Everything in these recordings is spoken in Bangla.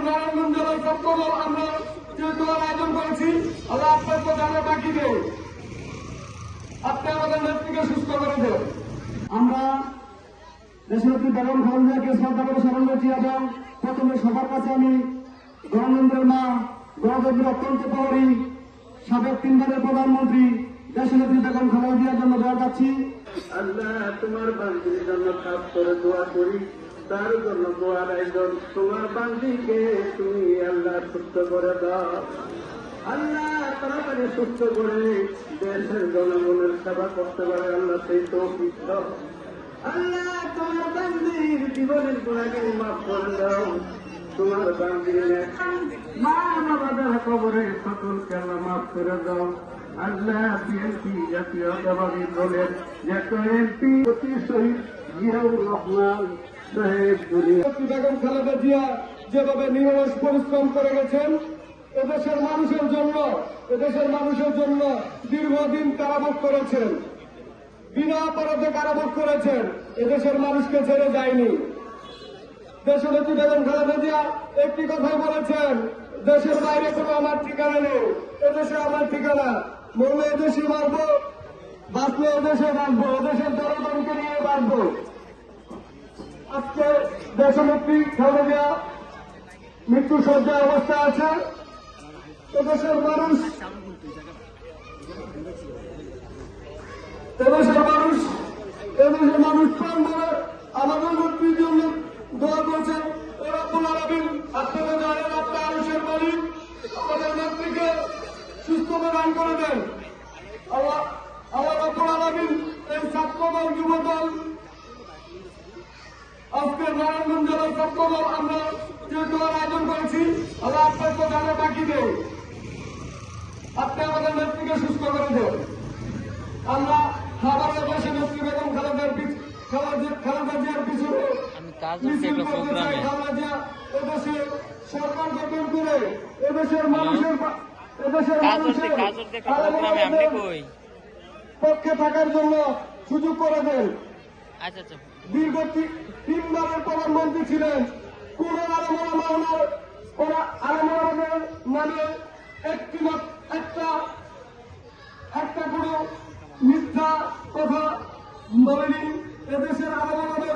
নারায়ণগঞ্জ জেলার সপ্তদল আমরা যে দোয়ার আয়োজন করেছি, আল্লাহ আপনার তো জানা বাকি নেই, আপনি আমাদের নেত্রীকে সুস্থ করে দেন। আমরা দেশনেত্রী বেগম খালেদা জিয়াকে শ্রদ্ধা করে স্মরণ করছি এবং প্রথমে সবার কাছে আমি গণতন্ত্রের মা, গণতন্ত্রের অত্যন্ত প্রহরী, সাবেক 3 বারের প্রধানমন্ত্রী দেশনেত্রী বেগম খালেদা জিয়ার জন্য দোয়া চাচ্ছি। আল্লাহ তোমার বান্দির জন্য খাস করে দোয়া করি, তার জন্য দোয়ার আয়োজন। তোমার বান্দিকে তুমি আল্লাহ সুস্থ করে দাও, আল্লাহ তাড়াতাড়ি সুস্থ করে দেশের জনগণের সেবা করতে পারে আল্লাহ সেই তৌফিক দাও। আল্লাহ তোমার বান্দির জীবনের গুনাহকে মাফ করে দাও, তোমার বান্দির মা বাবার কবরে সকলকে আল্লাহ মাফ করে দাও। আল্লাহ বিএনপি জাতীয়তাবাদী দলের যে এমপি অতি শহীদ জিয়াউর রহমান সাহেব বেগম খালেদা জিয়া যেভাবে নিরলস পরিশ্রম করে গেছেন, এদেশের মানুষের জন্য দীর্ঘদিন কারাভোগ করেছেন, বিনা অপরাধে কারাভোগ করেছেন, এদেশের মানুষকে ছেড়ে যায়নি। দেশনেত্রী বেগম খালেদা জিয়া একটি কথাই বলেছেন, দেশের বাইরে কোনো আমার ঠিকানা নেই, এদেশে আমার ঠিকানা। মরলে এদেশে বাঁচবো, বাঁচলে এদেশে বাঁচবো, এদেশের জনগণকে নিয়ে বাঁচবো। আজকে দেশনেত্রী খালেদা জিয়া মৃত্যু সজ্জায় অবস্থা আছে। এদেশের মানুষ প্রাণ ধরে আমাদের নেত্রীর জন্য দোয়া করছেন। রব্বুল আলামিন আপনারা জানেন, আপনার আরশের মালিক আমাদের নেত্রীকে সুস্থতা দান করে দেন। আল্লাহ রব্বুল আলামিন এই ছাত্রদল, যুবদল, আজকে নারায়ণগঞ্জ জেলার সপ্তদল আমরা যে দোয়ার আয়োজন করেছি, আল্লাহ আপনার তো জানা বাকি নেই, আপনি আমাদের নেত্রীকে সুস্থ করে দেন। আমরা খাবারের দেশে নেত্রী বেগম খালেদা জিয়ার পিছনে খালেদা জিয়া এদেশে সরকার গঠন করে এদেশের মানুষের পক্ষে থাকার জন্য সুযোগ করে দেন। দীর্ঘ 3 বারের প্রধানমন্ত্রী ছিলেন, কোন আলমাদের নামে একটা কোনো মিথ্যা কথা বলেনি। এদেশের আলমাদের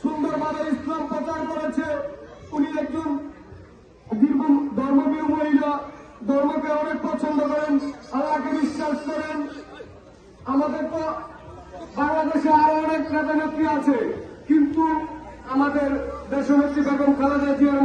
সুন্দরভাবে ইসলাম প্রচার করেছে। উনি একজন দীর্ঘ ধর্মপ্রিয় মহিলা, ধর্মকে অনেক পছন্দ করেন, আল্লাহকে বিশ্বাস করেন। আমাদের তো বাংলাদেশে আরো অনেক নেতা নেত্রী আছে, কিন্তু আমাদের দেশনেত্রী বেগম খালেদা জিয়ার